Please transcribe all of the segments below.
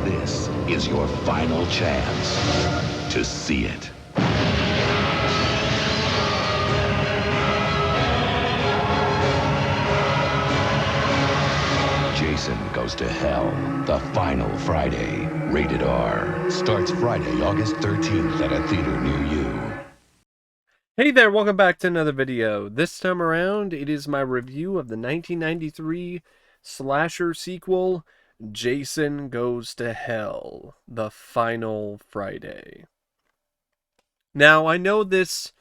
This is your final chance to see it. Jason Goes to Hell, the final Friday. Rated R. Starts Friday, August 13th at a theater near you. Hey there, welcome back to another video. This time around, it is my review of the 1993 slasher sequel, Jason Goes to Hell, the final Friday. Now, I know this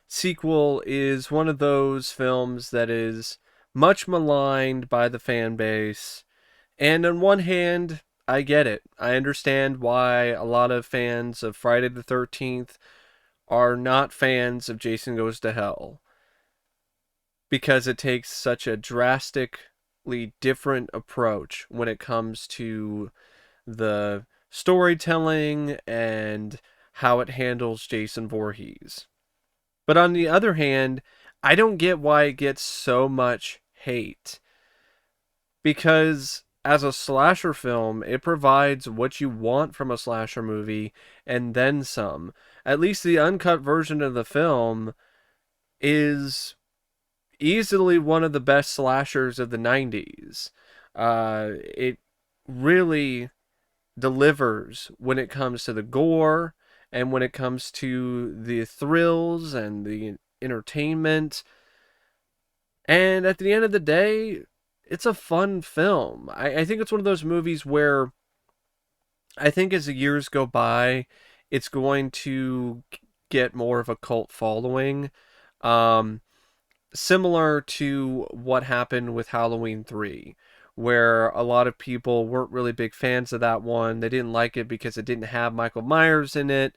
sequel is one of those films that is much maligned by the fan base, and on one hand, I get it. I understand why a lot of fans of Friday the 13th are not fans of Jason Goes to Hell, because it takes such a drastically different approach when it comes to the storytelling and how it handles Jason Voorhees. But on the other hand, I don't get why it gets so much hate, because as a slasher film, it provides what you want from a slasher movie and then some. At least the uncut version of the film is easily one of the best slashers of the 90s. It really delivers when it comes to the gore and when it comes to the thrills and the entertainment. And at the end of the day, it's a fun film. I think it's one of those movies where I think as the years go by, it's going to get more of a cult following. Um, Similar to what happened with Halloween 3, where a lot of people weren't really big fans of that one. They didn't like it because it didn't have Michael Myers in it.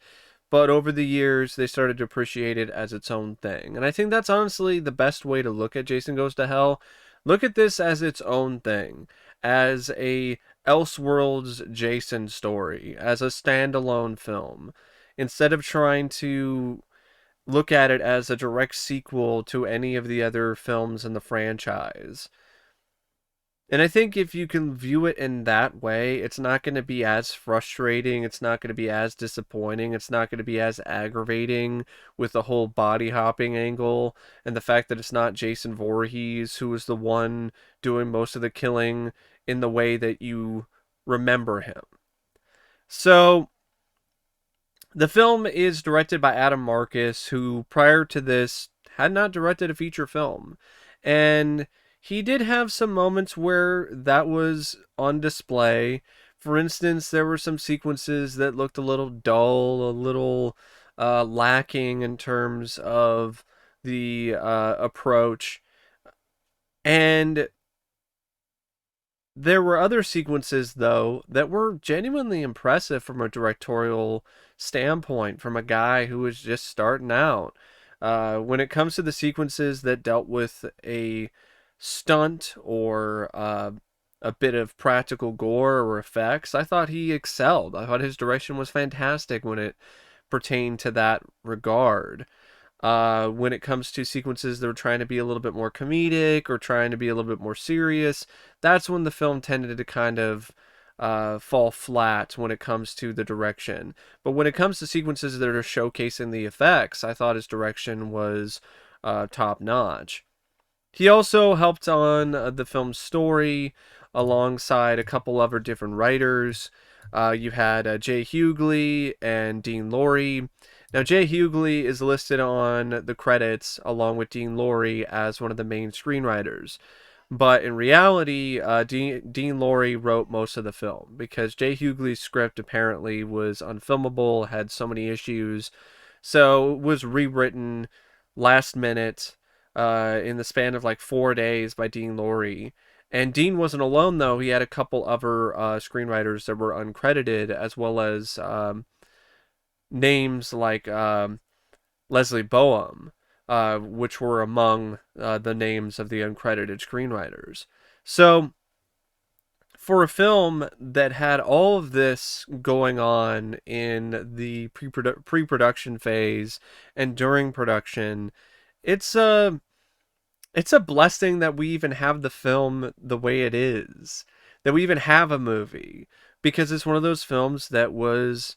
But over the years, they started to appreciate it as its own thing. And I think that's honestly the best way to look at Jason Goes to Hell. Look at this as its own thing, as a Elseworlds Jason story, as a standalone film. Instead of trying to look at it as a direct sequel to any of the other films in the franchise. And I think if you can view it in that way, it's not going to be as frustrating, it's not going to be as disappointing, it's not going to be as aggravating with the whole body hopping angle and the fact that it's not Jason Voorhees who is the one doing most of the killing in the way that you remember him. So, the film is directed by Adam Marcus, who prior to this had not directed a feature film. And he did have some moments where that was on display. For instance, there were some sequences that looked a little dull, a little lacking in terms of the approach. And there were other sequences, though, that were genuinely impressive from a directorial standpoint, from a guy who was just starting out. When it comes to the sequences that dealt with a stunt or a bit of practical gore or effects, I thought he excelled. I thought his direction was fantastic when it pertained to that regard. When it comes to sequences that were trying to be a little bit more comedic or trying to be a little bit more serious, that's when the film tended to kind of fall flat when it comes to the direction. But when it comes to sequences that are showcasing the effects, I thought his direction was top notch. He also helped on the film's story alongside a couple other different writers. You had Jay Hughley and Dean Lorey. Now, Jay Hughley is listed on the credits along with Dean Lorey as one of the main screenwriters. But in reality, Dean Lorey wrote most of the film because Jay Hughley's script apparently was unfilmable, had so many issues. So it was rewritten last minute in the span of like 4 days by Dean Lorey. And Dean wasn't alone, though. He had a couple other screenwriters that were uncredited, as well as names like Leslie Boehm, which were among the names of the uncredited screenwriters. So, for a film that had all of this going on in the pre-production phase and during production, it's a blessing that we even have the film the way it is, that we even have a movie. because it's one of those films that was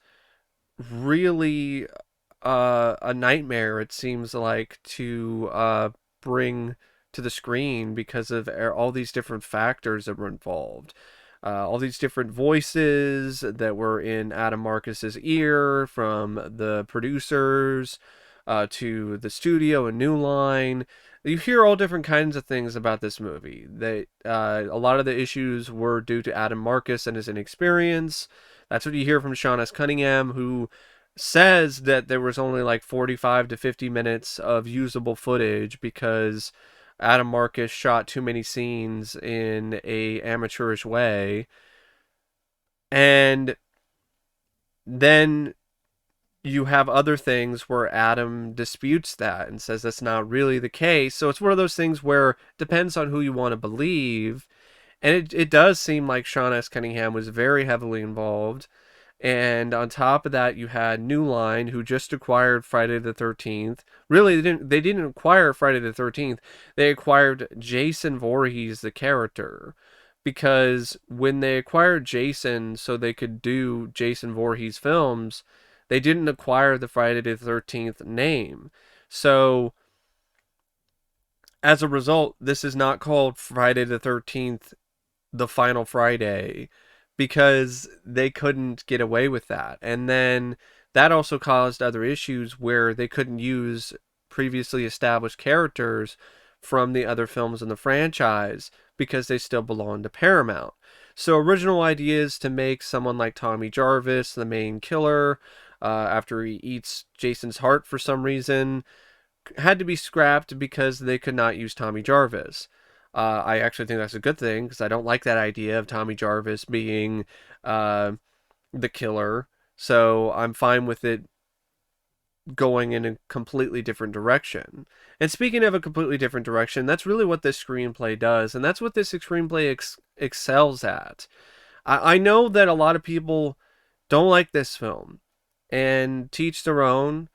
really a nightmare, it seems like, to bring to the screen because of all these different factors that were involved. All these different voices that were in Adam Marcus's ear, from the producers to the studio and New Line. You hear all different kinds of things about this movie. That a lot of the issues were due to Adam Marcus and his inexperience. That's what you hear from Sean S. Cunningham, who says that there was only like 45 to 50 minutes of usable footage because Adam Marcus shot too many scenes in a amateurish way. And then you have other things where Adam disputes that and says that's not really the case. So it's one of those things where it depends on who you want to believe. And it does seem like Sean S. Cunningham was very heavily involved. And on top of that, you had New Line, who just acquired Friday the 13th. Really, they didn't acquire Friday the 13th. They acquired Jason Voorhees, the character. Because when they acquired Jason so they could do Jason Voorhees films, they didn't acquire the Friday the 13th name. So as a result, this is not called Friday the 13th, the Final Friday, because they couldn't get away with that. And then that also caused other issues where they couldn't use previously established characters from the other films in the franchise because they still belonged to Paramount. So original ideas to make someone like Tommy Jarvis the main killer after he eats Jason's heart for some reason had to be scrapped because they could not use Tommy Jarvis. I actually think that's a good thing because I don't like that idea of Tommy Jarvis being the killer. So I'm fine with it going in a completely different direction. And speaking of a completely different direction, that's really what this screenplay does. And that's what this screenplay excels at. I know that a lot of people don't like this film, and teach their own.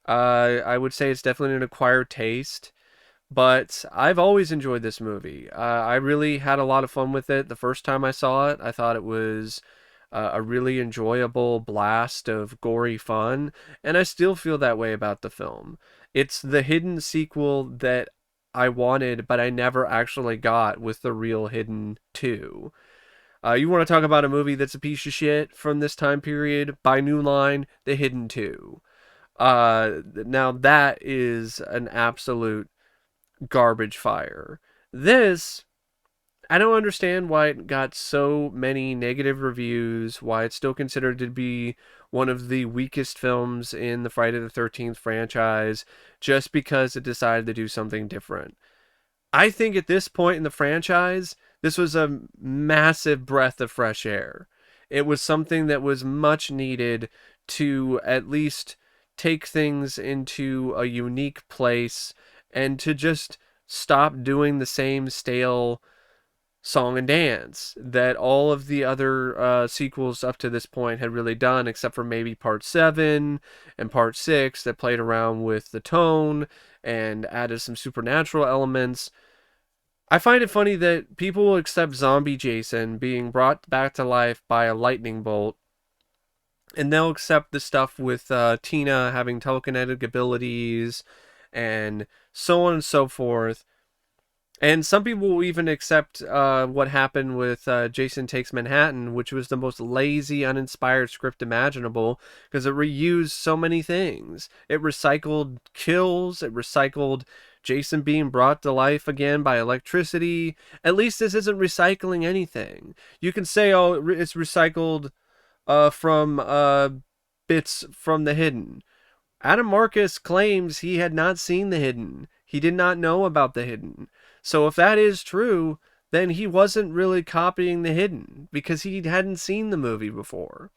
I would say it's definitely an acquired taste. But I've always enjoyed this movie. I really had a lot of fun with it the first time I saw it. I thought it was a really enjoyable blast of gory fun, and I still feel that way about the film. It's the hidden sequel that I wanted, but I never actually got with the real Hidden 2. You want to talk about a movie that's a piece of shit from this time period? By New Line, The Hidden 2. Now that is an absolute garbage fire. This, I don't understand why it got so many negative reviews, why it's still considered to be one of the weakest films in the Friday the 13th franchise, just because it decided to do something different. I think at this point in the franchise, this was a massive breath of fresh air. It was something that was much needed to at least take things into a unique place and to just stop doing the same stale song and dance that all of the other sequels up to this point had really done, except for maybe part 7 and part 6 that played around with the tone and added some supernatural elements. I find it funny that people will accept zombie Jason being brought back to life by a lightning bolt, and they'll accept the stuff with Tina having telekinetic abilities and so on and so forth. And some people will even accept what happened with Jason Takes Manhattan, which was the most lazy, uninspired script imaginable, because it reused so many things. It recycled kills, it recycled Jason being brought to life again by electricity. At least this isn't recycling anything. You can say, oh, it's recycled from bits from The Hidden. Adam Marcus claims he had not seen The Hidden. He did not know about The Hidden. So if that is true, then he wasn't really copying The Hidden because he hadn't seen the movie before.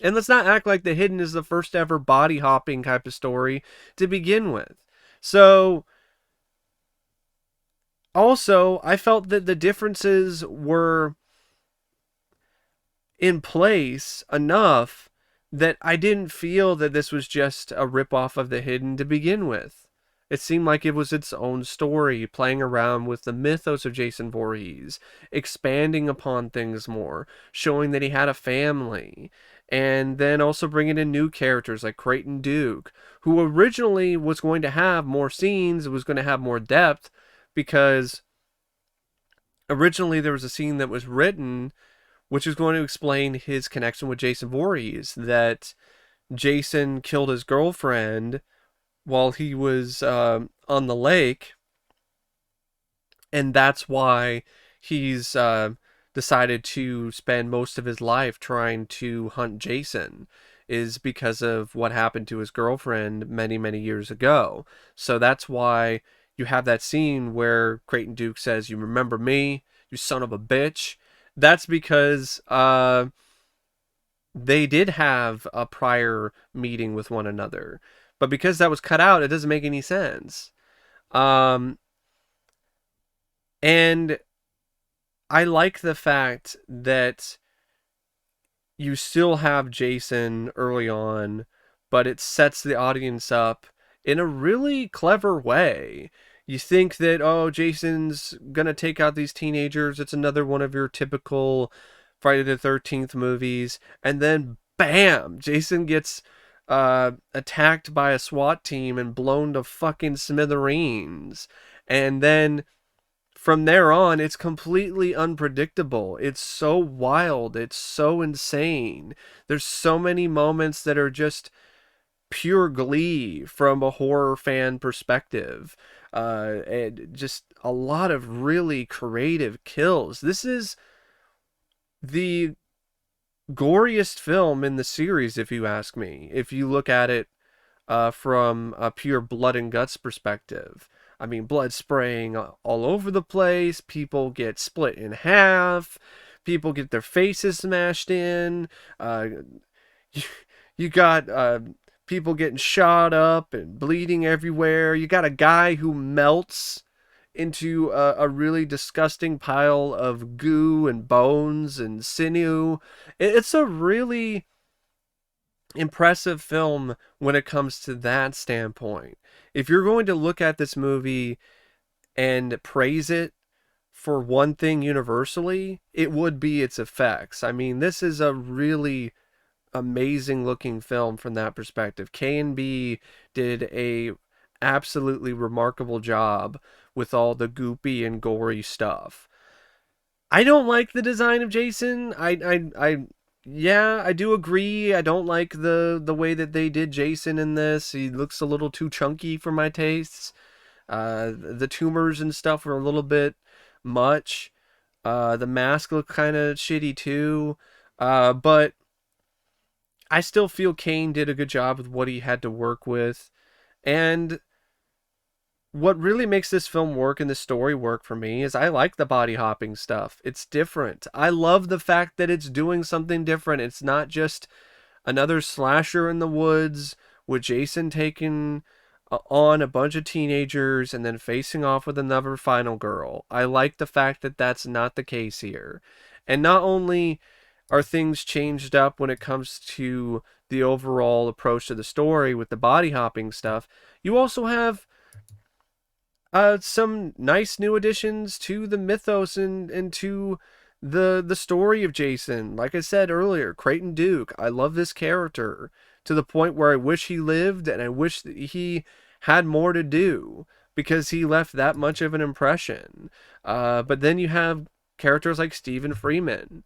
And let's not act like The Hidden is the first ever body hopping type of story to begin with. So also, I felt that the differences were in place enough that I didn't feel that this was just a ripoff of The Hidden to begin with. It seemed like it was its own story, playing around with the mythos of Jason Voorhees, expanding upon things more, showing that he had a family, and then also bringing in new characters like Creighton Duke, who originally was going to have more scenes, was going to have more depth, because originally there was a scene that was written which is going to explain his connection with Jason Voorhees, that Jason killed his girlfriend while he was on the lake, and that's why he's decided to spend most of his life trying to hunt Jason, is because of what happened to his girlfriend many, many years ago. So that's why you have that scene where Creighton Duke says, "You remember me, you son of a bitch?" That's because they did have a prior meeting with one another. But because that was cut out, it doesn't make any sense. Um, and I like the fact that you still have Jason early on, but it sets the audience up in a really clever way. You think that, oh, Jason's gonna take out these teenagers, it's another one of your typical Friday the 13th movies, and then bam, Jason gets attacked by a SWAT team and blown to fucking smithereens. And then from there on, it's completely unpredictable. It's so wild. It's so insane. There's so many moments that are just pure glee from a horror fan perspective. And just a lot of really creative kills. This is the goriest film in the series, if you ask me. If you look at it from a pure blood and guts perspective. I mean, blood spraying all over the place. People get split in half. People get their faces smashed in. You, you got people getting shot up and bleeding everywhere. You got a guy who melts into a really disgusting pile of goo and bones and sinew. It's a really impressive film when it comes to that standpoint. If you're going to look at this movie and praise it for one thing universally, it would be its effects. I mean, this is a really amazing looking film from that perspective. K&B did a absolutely remarkable job with all the goopy and gory stuff. I don't like the design of Jason. Yeah, I do agree. I don't like the way that they did Jason in this. He looks a little too chunky for my tastes. The tumors and stuff were a little bit much. The mask looked kind of shitty too. But I still feel Kane did a good job with what he had to work with. And what really makes this film work and the story work for me is I like the body hopping stuff. It's different. I love the fact that it's doing something different. It's not just another slasher in the woods with Jason taking on a bunch of teenagers and then facing off with another final girl. I like the fact that that's not the case here. And not only are things changed up when it comes to the overall approach to the story with the body hopping stuff, you also have some nice new additions to the mythos and to the story of Jason. Like I said earlier, Creighton Duke. I love this character to the point where I wish he lived and I wish that he had more to do because he left that much of an impression. But then you have characters like Stephen Freeman.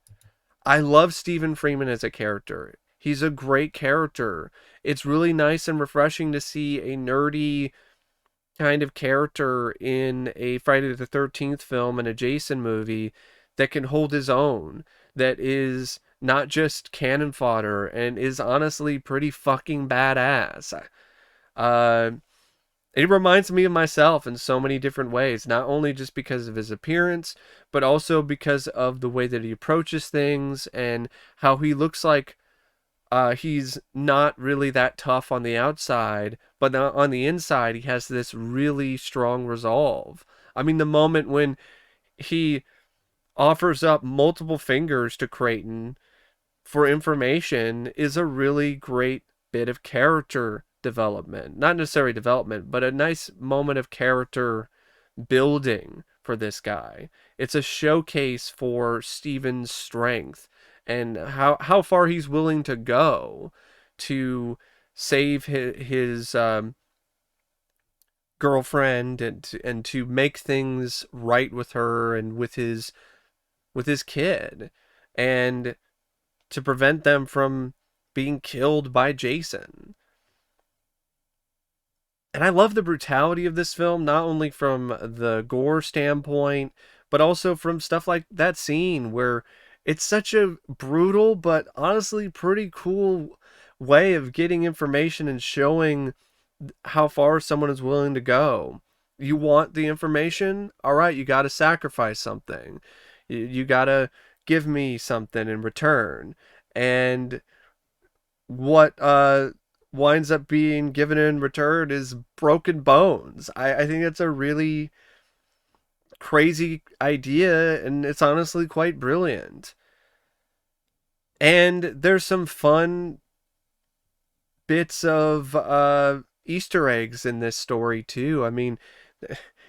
I love Stephen Freeman as a character. He's a great character. It's really nice and refreshing to see a nerdy kind of character in a Friday the 13th film and a Jason movie that can hold his own, that is not just cannon fodder and is honestly pretty fucking badass. Uh, it reminds me of myself in so many different ways, not only just because of his appearance, but also because of the way that he approaches things and how he looks like he's not really that tough on the outside, but on the inside, he has this really strong resolve. I mean, the moment when he offers up multiple fingers to Creighton for information is a really great bit of character development. Not necessarily development, but a nice moment of character building for this guy. It's a showcase for Steven's strength and how far he's willing to go to save his girlfriend and to make things right with her and with his kid, and to prevent them from being killed by Jason. And I love the brutality of this film, not only from the gore standpoint, but also from stuff like that scene where it's such a brutal but honestly pretty cool way of getting information and showing how far someone is willing to go. You want the information? All right, you got to sacrifice something. You got to give me something in return. And what winds up being given in return is broken bones. I think it's a really crazy idea, and it's honestly quite brilliant. And there's some fun bits of Easter eggs in this story too. I mean,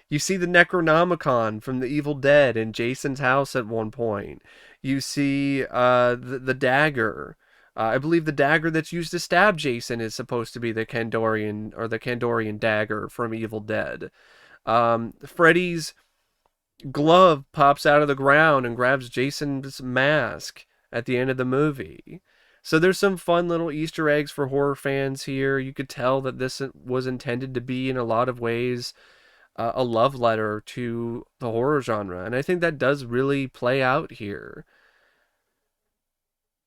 you see the Necronomicon from the Evil Dead in Jason's house at one point. You see the dagger. I believe the dagger that's used to stab Jason is supposed to be the Kandorian dagger from Evil Dead. Freddy's glove pops out of the ground and grabs Jason's mask at the end of the movie. So there's some fun little Easter eggs for horror fans here. You could tell that this was intended to be, in a lot of ways, a love letter to the horror genre. And I think that does really play out here.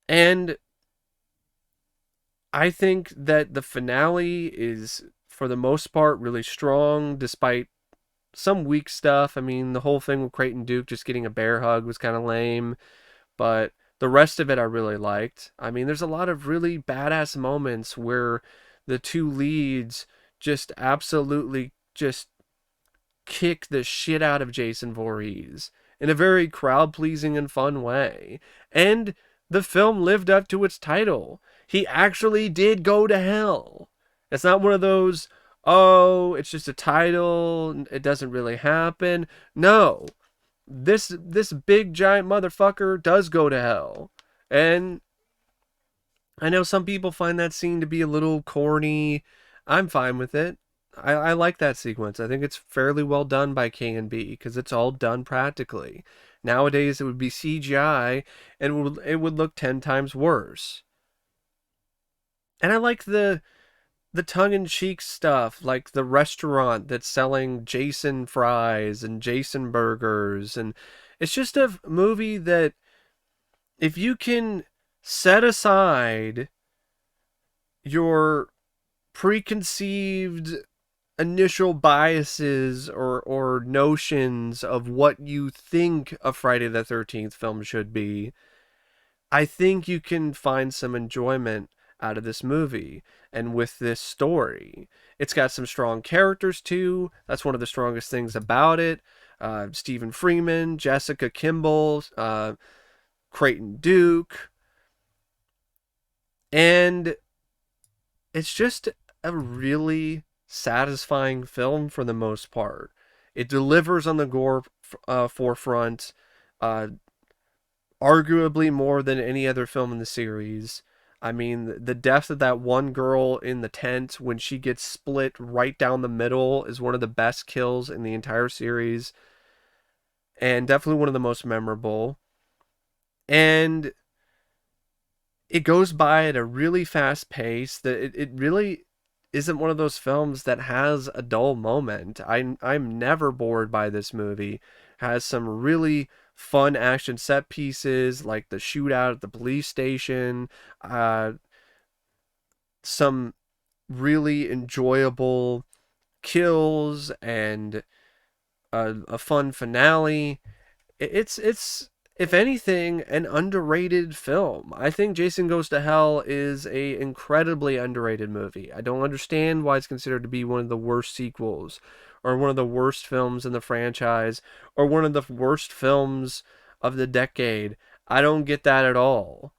And I think that the finale is, for the most part, really strong, despite some weak stuff. I mean, the whole thing with Creighton Duke just getting a bear hug was kind of lame, but the rest of it I really liked. I mean, there's a lot of really badass moments where the two leads just absolutely just kick the shit out of Jason Voorhees in a very crowd-pleasing and fun way. And the film lived up to its title. He actually did go to hell. It's not one of those, oh, it's just a title, it doesn't really happen. No. This big giant motherfucker does go to hell. And I know some people find that scene to be a little corny. I'm fine with it. I like that sequence. I think it's fairly well done by K&B because it's all done practically. Nowadays it would be CGI and it would look 10 times worse. And I like the tongue-in-cheek stuff, like the restaurant that's selling Jason fries and Jason burgers. And it's just a movie that, if you can set aside your preconceived initial biases or notions of what you think a Friday the 13th film should be, I think you can find some enjoyment out of this movie and with this story. It's got some strong characters too. That's one of the strongest things about it. Stephen Freeman, Jessica Kimball, Creighton Duke. And it's just a really satisfying film for the most part. It delivers on the gore forefront, arguably more than any other film in the series. I mean, the death of that one girl in the tent when she gets split right down the middle is one of the best kills in the entire series, and definitely one of the most memorable. And it goes by at a really fast pace. That it really isn't one of those films that has a dull moment. I'm never bored by this movie. It has some really fun action set pieces, like the shootout at the police station, some really enjoyable kills, and a fun finale. It's if anything, an underrated film. I think Jason Goes to Hell is a incredibly underrated movie. I don't understand why it's considered to be one of the worst sequels, or one of the worst films in the franchise, or one of the worst films of the decade. I don't get that at all.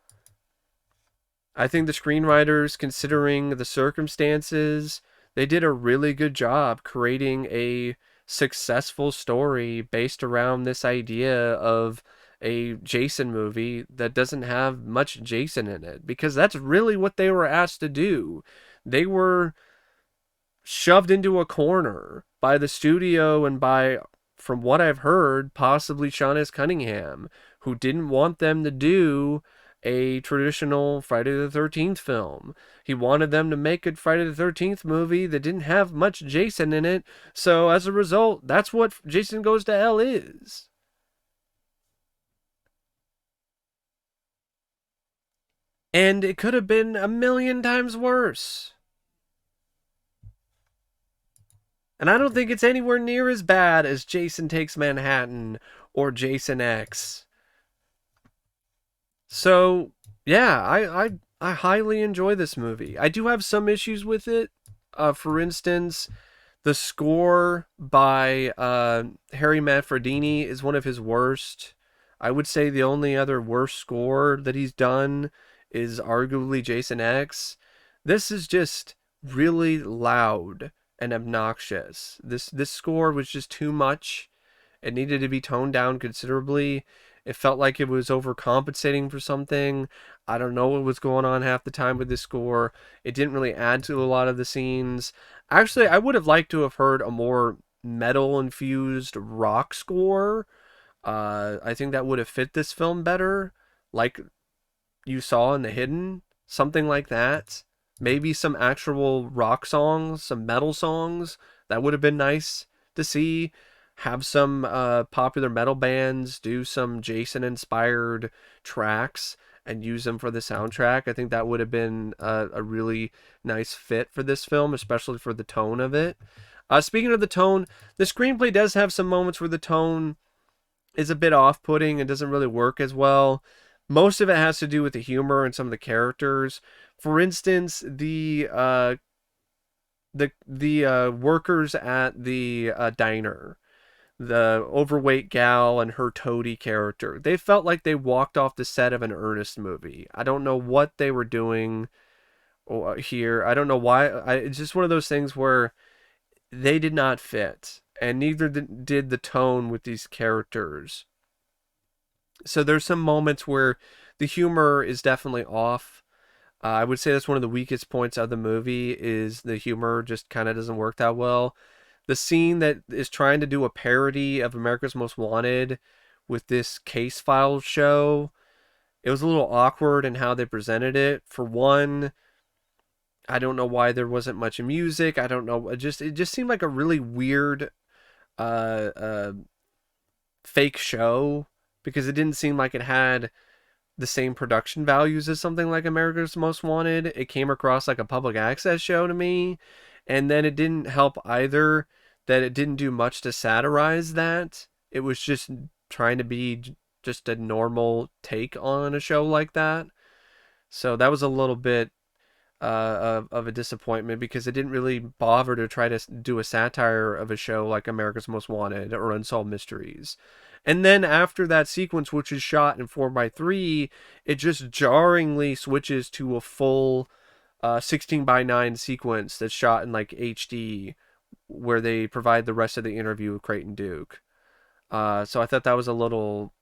I think the screenwriters, considering the circumstances, they did a really good job creating a successful story based around this idea of a Jason movie that doesn't have much Jason in it, because that's really what they were asked to do. They were shoved into a corner by the studio and by, from what I've heard, possibly Sean S. Cunningham, who didn't want them to do a traditional Friday the 13th film. He wanted them to make a Friday the 13th movie that didn't have much Jason in it. So as a result, that's what Jason Goes to Hell is. And it could have been a million times worse. And I don't think it's anywhere near as bad as Jason Takes Manhattan or Jason X. So, yeah, I highly enjoy this movie. I do have some issues with it. For instance, the score by Harry Manfredini is one of his worst. I would say the only other worst score that he's done is arguably Jason X. This is just really loud and obnoxious. This score was just too much. It needed to be toned down considerably. It felt like it was overcompensating for something. I don't know what was going on half the time with this score. It didn't really add to a lot of the scenes. Actually, I would have liked to have heard a more metal infused rock score. I think that would have fit this film better. Like you saw in The Hidden, something like that. Maybe some actual rock songs, some metal songs. That would have been nice to see. Have some popular metal bands do some Jason inspired tracks and use them for the soundtrack. I think that would have been a really nice fit for this film, especially for the tone of it. Speaking of the tone, the screenplay does have some moments where the tone is a bit off-putting and doesn't really work as well. Most of it has to do with the humor and some of the characters. For instance, the workers at the diner, the overweight gal and her toady character, they felt like they walked off the set of an Ernest movie. I don't know what they were doing here. I don't know why. It's just one of those things where they did not fit, and neither did the tone with these characters. So there's some moments where the humor is definitely off. I would say that's one of the weakest points of the movie, is the humor just kind of doesn't work that well. The scene that is trying to do a parody of America's Most Wanted with this case file show, it was a little awkward in how they presented it. For one, I don't know why there wasn't much music. I don't know. It just seemed like a really weird uh, uh, fake show, because it didn't seem like it had the same production values as something like America's Most Wanted. It came across like a public access show to me. And then it didn't help either that it didn't do much to satirize that. It was just trying to be just a normal take on a show like that. So that was a little bit of a disappointment, because it didn't really bother to try to do a satire of a show like America's Most Wanted or Unsolved Mysteries. And then after that sequence, which is shot in 4:3, it just jarringly switches to a full 16:9 sequence that's shot in like HD, where they provide the rest of the interview with Creighton Duke. So I thought that was a little,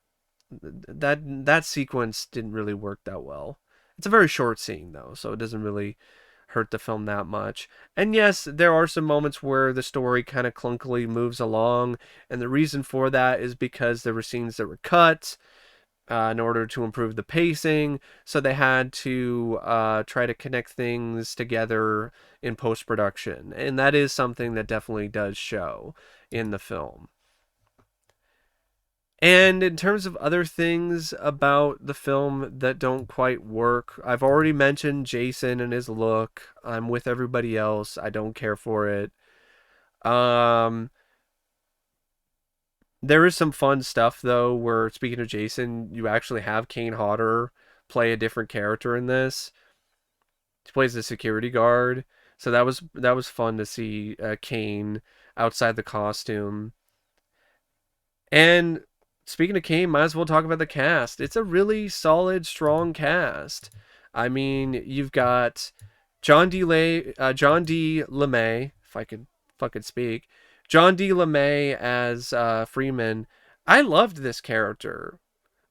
that sequence didn't really work that well. It's a very short scene though, so it doesn't really hurt the film that much. And yes, there are some moments where the story kind of clunkily moves along, and the reason for that is because there were scenes that were cut in order to improve the pacing, so they had to try to connect things together in post-production, and that is something that definitely does show in the film. And in terms of other things about the film that don't quite work, I've already mentioned Jason and his look. I'm with everybody else. I don't care for it. Um, there is some fun stuff though, where, speaking of Jason, you actually have Kane Hodder play a different character in this. He plays the security guard. So that was fun to see Kane outside the costume. And speaking of Kane, might as well talk about the cast. It's a really solid, strong cast. I mean, you've got John D. LeMay, if I could fucking speak, John D. LeMay as Freeman. I loved this character.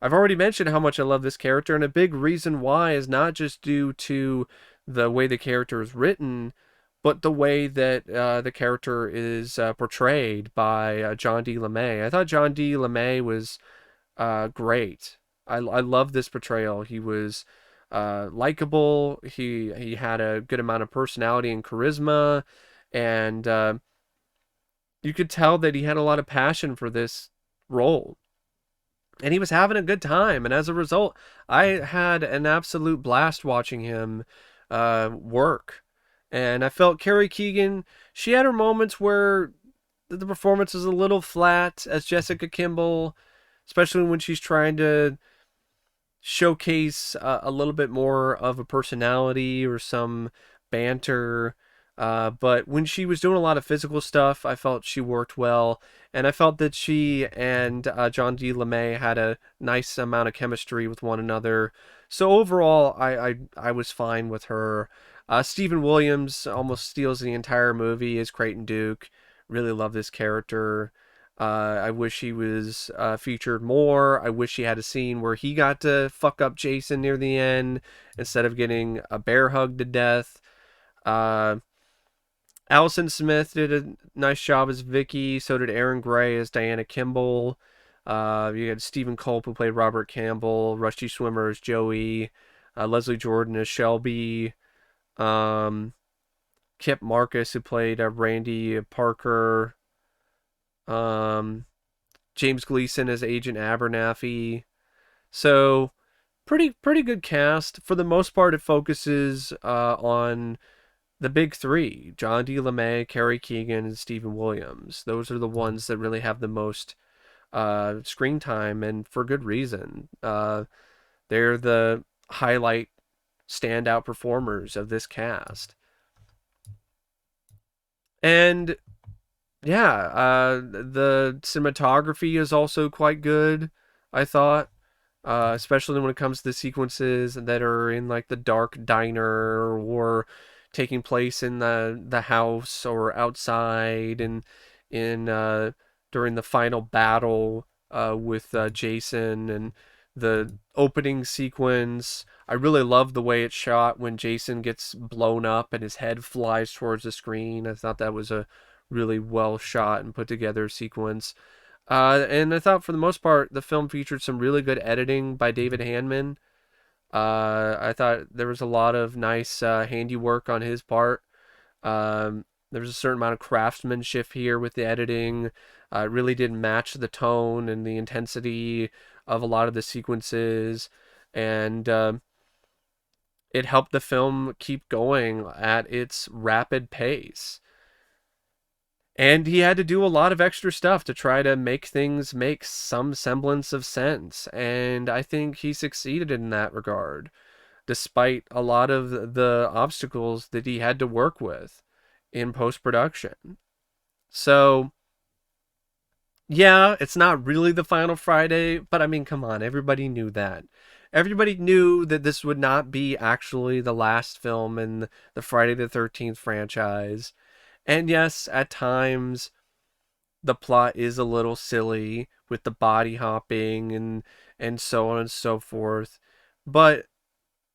I've already mentioned how much I love this character, and a big reason why is not just due to the way the character is written, but the way that the character is portrayed by John D. LeMay. I thought John D. LeMay was great. I love this portrayal. He was likable. He had a good amount of personality and charisma, and you could tell that he had a lot of passion for this role. And he was having a good time, and as a result, I had an absolute blast watching him work. And I felt Kari Keegan, she had her moments where the performance is a little flat as Jessica Kimball, especially when she's trying to showcase a little bit more of a personality or some banter. But when she was doing a lot of physical stuff, I felt she worked well. And I felt that she and John D. LeMay had a nice amount of chemistry with one another. So overall, I was fine with her. Stephen Williams almost steals the entire movie as Creighton Duke. Really love this character. I wish he was featured more. I wish he had a scene where he got to fuck up Jason near the end instead of getting a bear hug to death. Uh, Allison Smith did a nice job as Vicky. So did Erin Gray as Diana Kimball. You had Stephen Culp, who played Robert Campbell. Rusty Schwimmer as Joey. Leslie Jordan as Shelby. Um, Kip Marcus, who played Randy Parker. Um, James Gleason as Agent Abernathy. So pretty good cast. For the most part, it focuses on the big three: John D. LeMay, Kari Keegan, and Stephen Williams. Those are the ones that really have the most screen time, and for good reason. They're the highlight, standout performers of this cast. And yeah, the cinematography is also quite good, I thought. Especially when it comes to the sequences that are in like the dark diner or taking place in the house or outside, and in during the final battle with Jason, and the opening sequence. I really love the way it's shot when Jason gets blown up and his head flies towards the screen. I thought that was a really well shot and put together sequence. And I thought for the most part, the film featured some really good editing by David Handman. I thought there was a lot of nice handiwork on his part. There was a certain amount of craftsmanship here with the editing. It really did match the tone and the intensity of a lot of the sequences. And it helped the film keep going at its rapid pace. And he had to do a lot of extra stuff to try to make things make some semblance of sense. And I think he succeeded in that regard, despite a lot of the obstacles that he had to work with in post production. So, yeah, it's not really the final Friday, but I mean, come on, everybody knew that. Everybody knew that this would not be actually the last film in the Friday the 13th franchise. And yes, at times the plot is a little silly with the body hopping and so on and so forth. But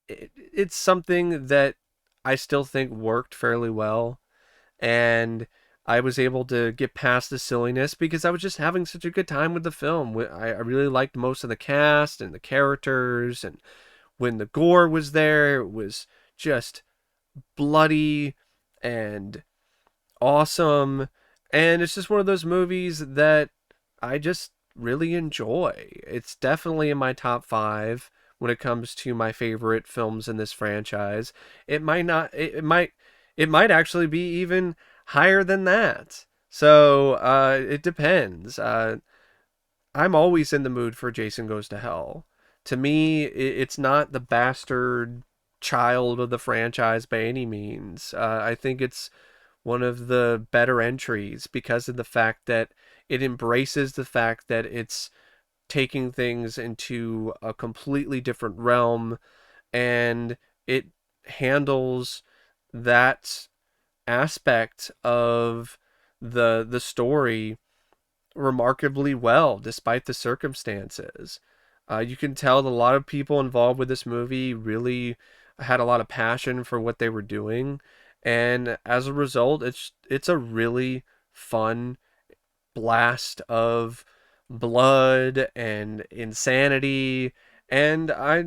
it's something that I still think worked fairly well. And I was able to get past the silliness because I was just having such a good time with the film. I really liked most of the cast and the characters. And when the gore was there, it was just bloody and awesome. And it's just one of those movies that I just really enjoy. It's definitely in my top 5 when it comes to my favorite films in this franchise. It might not it might actually be even higher than that. So it depends. I'm always in the mood for Jason Goes to Hell. To me, it's not the bastard child of the franchise by any means. I think it's one of the better entries because of the fact that it embraces the fact that it's taking things into a completely different realm, and it handles that aspect of the story remarkably well, despite the circumstances. You can tell that a lot of people involved with this movie really had a lot of passion for what they were doing, and as a result, it's a really fun blast of blood and insanity, and I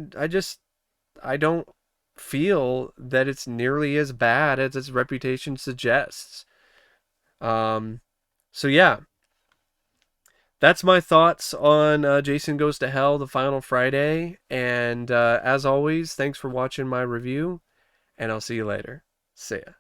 don't feel that it's nearly as bad as its reputation suggests. Um, so yeah, that's my thoughts on Jason Goes to Hell, the final Friday. And as always, thanks for watching my review, and I'll see you later. See ya.